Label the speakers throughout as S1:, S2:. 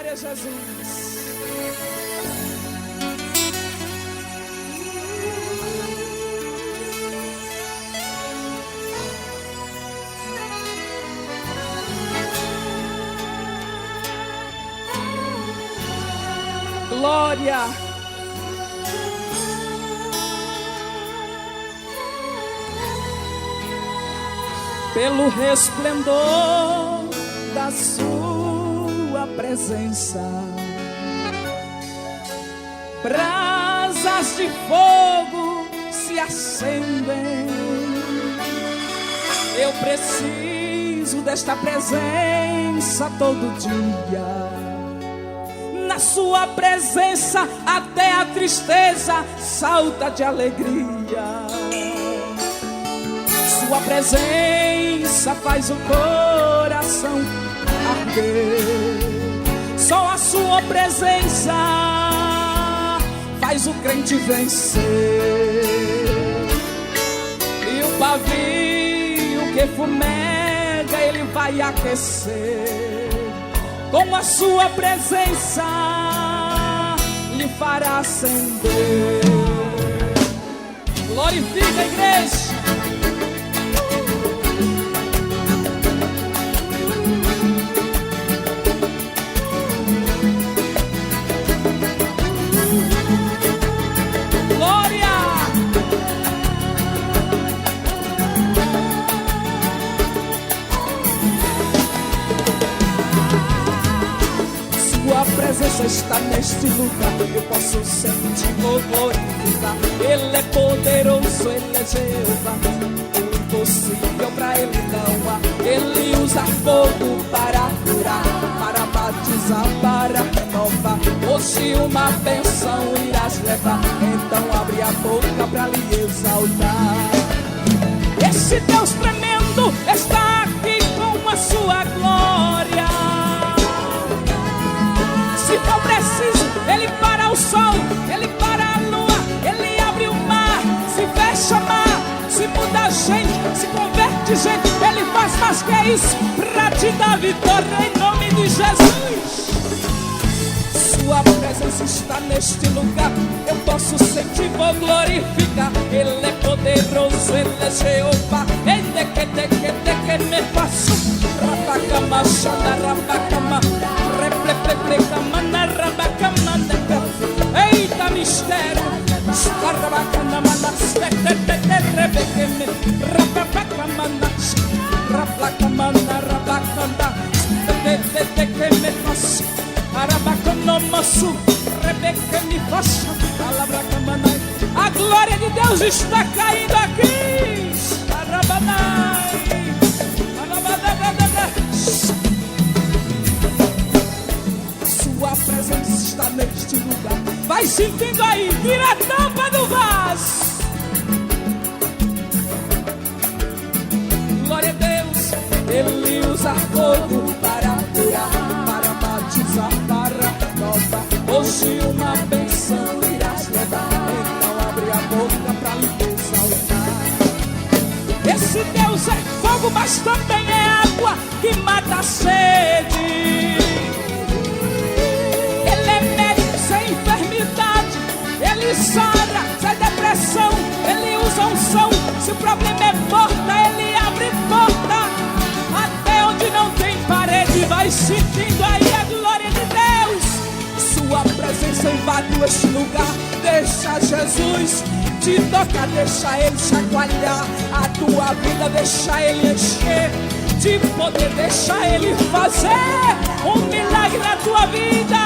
S1: Glória a Jesus. Glória. Pelo resplendor da sua presença, brasas de fogo se acendem. Eu preciso desta presença todo dia. Na sua presença até a tristeza salta de alegria. Sua presença faz o coração arder. Só a sua presença faz o crente vencer. E o pavio que fumega ele vai aquecer. Com a sua presença lhe fará acender. Glorifica a igreja. Presença está neste lugar, eu posso sentir o glorificar. Ele é poderoso, ele é Jeová. O impossível pra ele não há. Ele usa fogo para curar, para batizar, para renovar. Hoje uma bênção irás levar, então abre a boca pra lhe exaltar. Esse Deus tremendo está aqui com a sua glória. Se for preciso, ele para o sol, ele para a lua, ele abre o mar, se fecha mar, se muda a gente, se converte gente, ele faz mais que isso pra te dar vitória em nome de Jesus. Sua presença está neste lugar, eu posso sentir, vou glorificar. Ele é poderoso, ele é Jeová. Ele é que me faço. Rabacama, xanda, rabacama, replepleplecama, na rabacama, eita mistério. Rabacama, rebequeme, rabacama, rabacama, rabacama, que me faço. A glória de Deus está caindo aqui. Sua presença está neste lugar. Vai sentindo aí, tira a tampa do vaso. Glória a Deus. Ele usa fogo para curar, para batizar, para renovar. Hoje uma bênção irás levar, então abre a boca para lhe exaltar. Esse Deus é fogo, mas também é água que mata a sede. Ele é médico sem enfermidade, ele sara, sai depressão, ele usa unção. Se o problema é porta, ele abre porta. Até onde não tem parede, vai sentindo aí a glória de Deus. Sua presença invadiu este lugar. Deixa Jesus te tocar, deixa ele chacoalhar a tua vida, deixa ele encher de poder, deixa ele fazer um milagre na tua vida.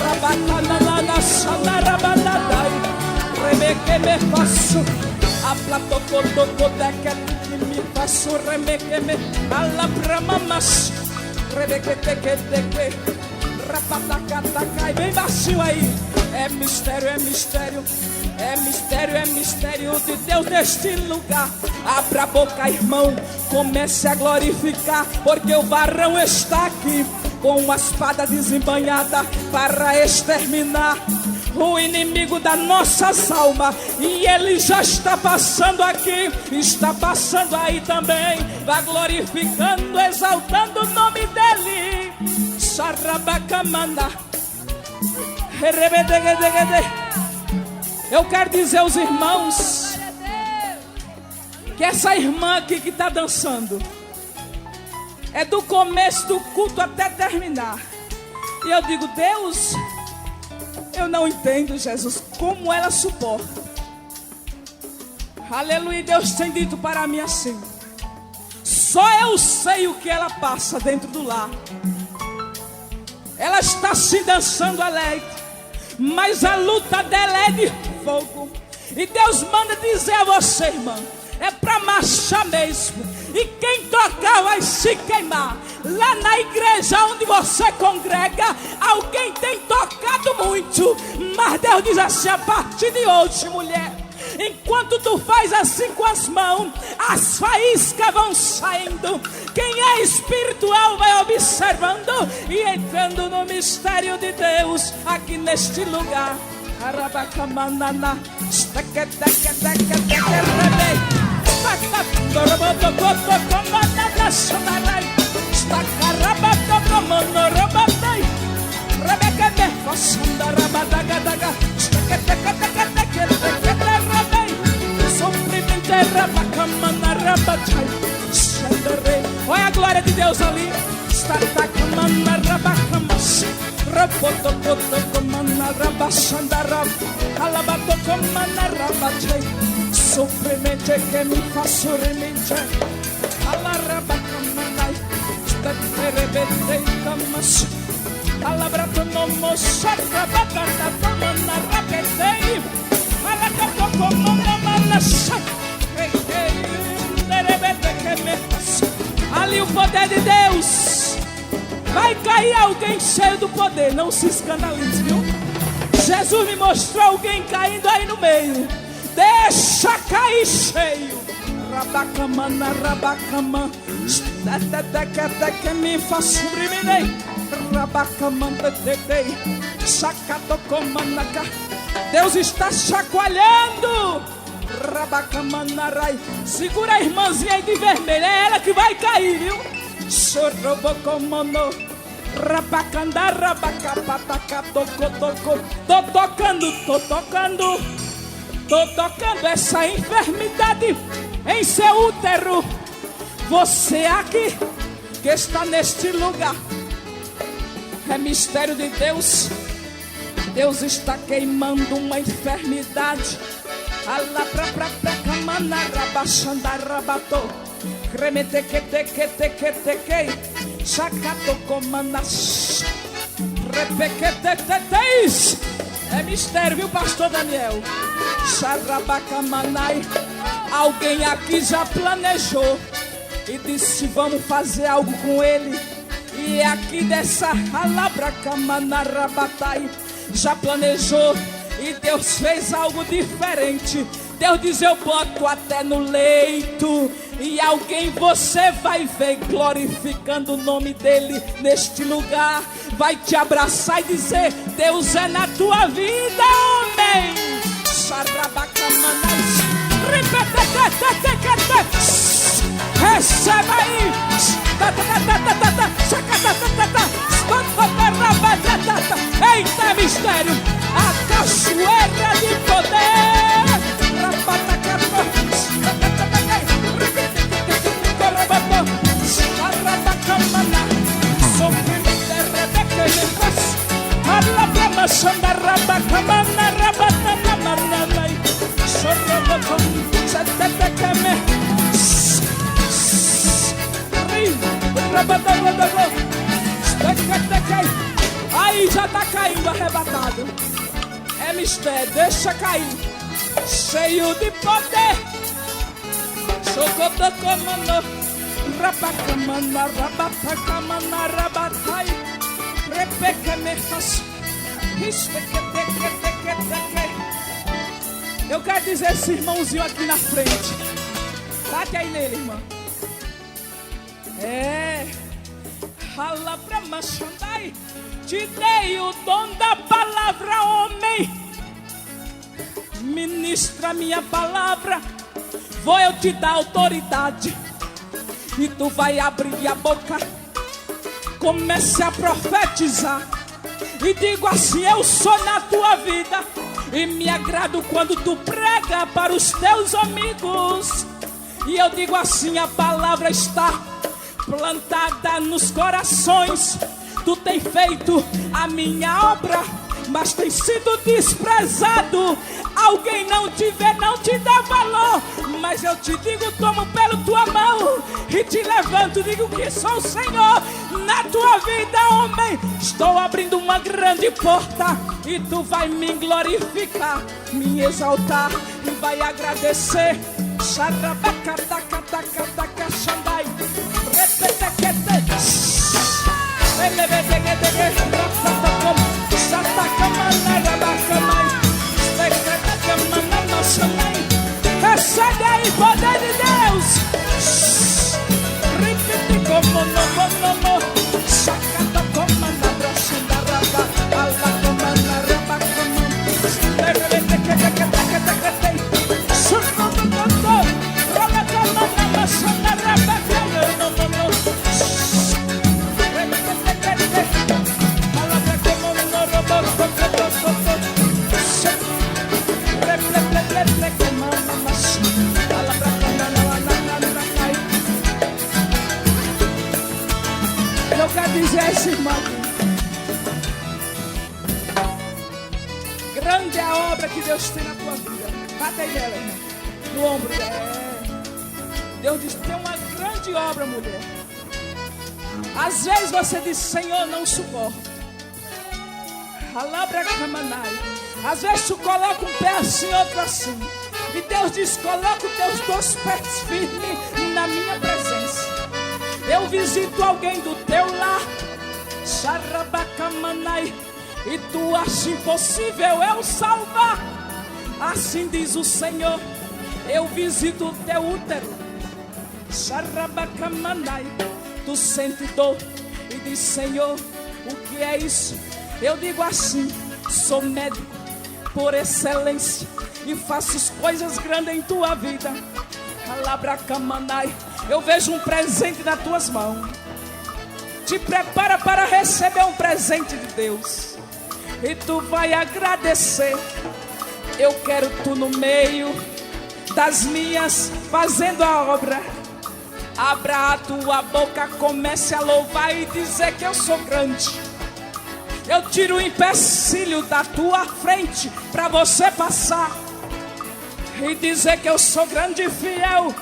S1: Rabacanana, xana, rabanadai, rebeque me faço, a platocotocô daquele que me faço, rebeque me, alabramamas, rebeque teque, rapatacatacai, bem baixinho aí. É mistério, é mistério, é mistério, é mistério de Deus neste lugar. Abra a boca, irmão, comece a glorificar, porque o varão está aqui com uma espada desembanhada para exterminar o inimigo da nossas almas. E ele já está passando aqui, está passando aí também. Vá glorificando, exaltando o nome dele. Eu quero dizer aos irmãos que essa irmã aqui que está dançando é do começo do culto até terminar. E eu digo, Deus, eu não entendo, Jesus, como ela suporta. Aleluia, Deus tem dito para mim assim: só eu sei o que ela passa dentro do lar. Ela está se dançando alegre, mas a luta dela é de fogo. E Deus manda dizer a você, irmã, é para marchar mesmo. E quem tocar vai se queimar. Lá na igreja onde você congrega, alguém tem tocado muito, mas Deus diz assim: a partir de hoje, mulher, enquanto tu faz assim com as mãos, as faíscas vão saindo. Quem é espiritual vai observando e entrando no mistério de Deus aqui neste lugar. Arabacamanana, olha a glória de Deus ali. Sofrimento que me faz sorrimente. Ali o poder de Deus. Vai cair alguém cheio do poder. Não se escandalize, viu? Jesus me mostrou alguém caindo aí no meio. Deixa cair cheio. Rabacamana, rabacama. Que me faz sobreviver. Rabacamanda, tetei. Sacatocomanaka. Deus está chacoalhando. Rabacamanarai. Segura a irmãzinha aí de vermelho. É ela que vai cair, viu? Sorobocomono. Rabacanda, rabacapataca. Tô tocando essa enfermidade em seu útero. Você aqui que está neste lugar, é mistério de Deus. Deus está queimando uma enfermidade. É mistério, viu, pastor Daniel? Alguém aqui já planejou e disse: vamos fazer algo com ele. E aqui dessa alabracamanarabatai já planejou e Deus fez algo diferente. Deus diz: eu boto até no leito. E alguém você vai ver glorificando o nome dele neste lugar. Vai te abraçar e dizer: Deus é na tua vida, homem. Receba aí. Eita, mistério. A cachoeira de poder. Aí já está caindo arrebatado. É mistério, deixa cair. Cheio de poder. Chocotocomano. Rabacamana, rabatacamana, rabatai. Rebeca me faz. Eu quero dizer esse irmãozinho aqui na frente. Bate aí nele, irmã. É. Fala pra Machandai. Te dei o dom da palavra, homem. Ministra minha palavra. Vou eu te dar autoridade. E tu vai abrir a boca comece a profetizar e digo assim: eu sou na tua vida e me agrado quando tu prega para os teus amigos. E eu digo assim: a palavra está plantada nos corações. Tu tem feito a minha obra, mas tem sido desprezado. Alguém não te vê, não te dá valor, mas eu te digo, tomo pela tua mão e te levanto, digo que sou o Senhor na tua vida, homem. Estou abrindo uma grande porta e tu vai me glorificar, me exaltar e vai agradecer. Recebe aí, poder de Deus. Repite como no. Sacata como na brocha da raba. Ala como na raba como. Repite que. Surco do canto. Rola como na brocha da raba. No. Repite. Palavra como no robo. Eu quero dizer esse irmão: grande é a obra que Deus tem na tua vida. Bate aí nela, irmão, no ombro dela. Deus diz: tem uma grande obra, mulher. Às vezes você diz: Senhor, não suporto. Às vezes tu coloca um pé assim, outro assim, e Deus diz: coloca os teus dois pés firmes na minha presença. Eu visito alguém do teu lar, e tu achas impossível eu salvar. Assim diz o Senhor: eu visito o teu útero, tu sente dor e diz: Senhor, o que é isso? Eu digo assim: sou médico por excelência e faço coisas grandes em tua vida. Eu vejo um presente nas tuas mãos. Te prepara para receber um presente de Deus e tu vai agradecer. Eu quero tu no meio das minhas, fazendo a obra. Abra a tua boca, comece a louvar e dizer que eu sou grande. Eu tiro o empecilho da tua frente para você passar e dizer que eu sou grande e fiel.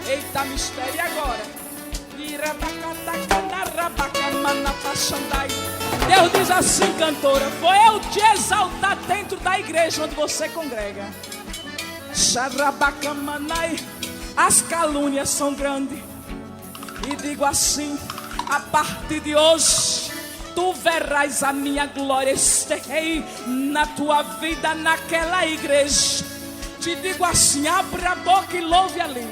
S1: Eita, mistério agora. Deus diz assim, cantora: vou eu te exaltar dentro da igreja onde você congrega. As calúnias são grandes. E digo assim: a partir de hoje tu verás a minha glória. Estarei na tua vida naquela igreja. Te digo assim: abra a boca e louve ali.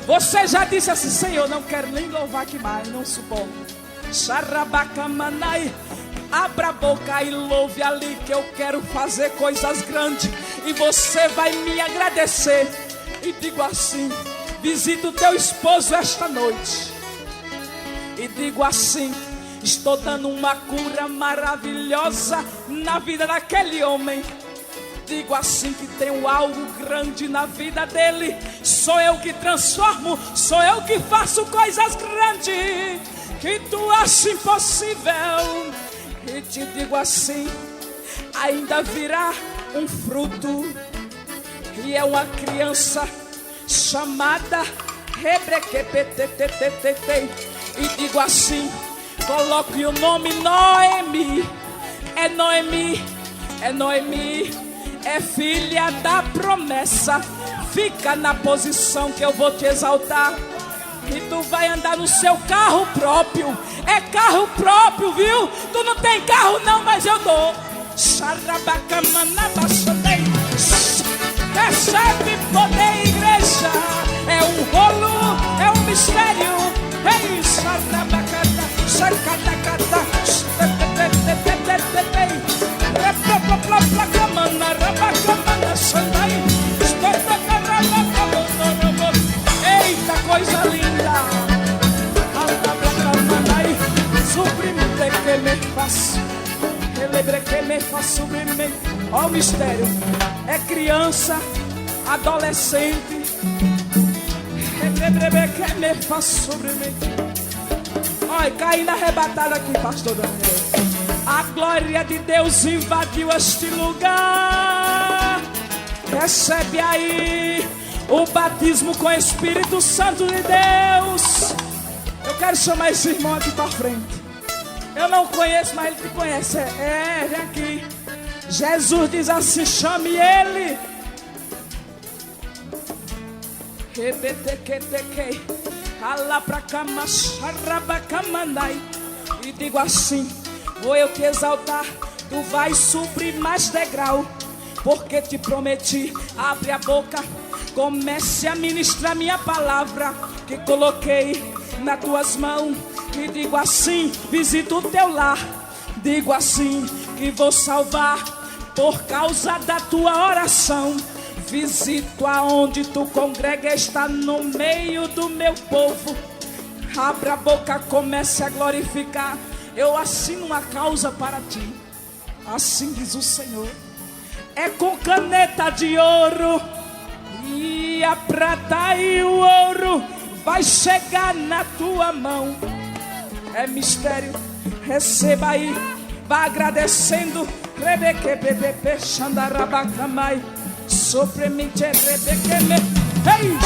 S1: Você já disse assim: Senhor, não quero nem louvar aqui mais, não suporto. Abra a boca e louve ali, que eu quero fazer coisas grandes e você vai me agradecer. E digo assim: visita o teu esposo esta noite. E digo assim: estou dando uma cura maravilhosa na vida daquele homem. Digo assim que tenho algo grande na vida dele. Sou eu que transformo, sou eu que faço coisas grandes que tu achas impossível. E te digo assim: ainda virá um fruto, e é uma criança chamada Rebrequepetetetetete. E digo assim: coloque o nome Noemi. É Noemi, é Noemi. É filha da promessa. Fica na posição que eu vou te exaltar. E tu vai andar no seu carro próprio. É carro próprio, viu? Tu não tem carro não, mas eu dou. Recebe poder, igreja. É um rolo, é um mistério. Ei, eita, coisa linda. faço. Celebre que me faço subir. Ó o mistério. É criança, adolescente. Celebre que me faço subir. Olha, caindo arrebatado aqui, pastor Daniel. A glória de Deus invadiu este lugar. Recebe aí o batismo com o Espírito Santo de Deus. Eu quero chamar esse irmão aqui para frente. Eu não conheço, mas ele te conhece. Vem aqui. Jesus diz assim: chame ele. E digo assim: vou eu te exaltar, tu vais subir mais degrau, porque te prometi. Abre a boca, comece a ministrar minha palavra que coloquei nas tuas mãos. E digo assim: visito o teu lar. Digo assim: que vou salvar por causa da tua oração. Visito aonde tu congrega, está no meio do meu povo. Abra a boca, comece a glorificar. Eu assino uma causa para ti. Assim diz o Senhor. É com caneta de ouro, e a prata e o ouro vai chegar na tua mão. É mistério, receba aí. Vá agradecendo. Rebeque bebê xandarabacamai. Sopremente rebeque me. Ei!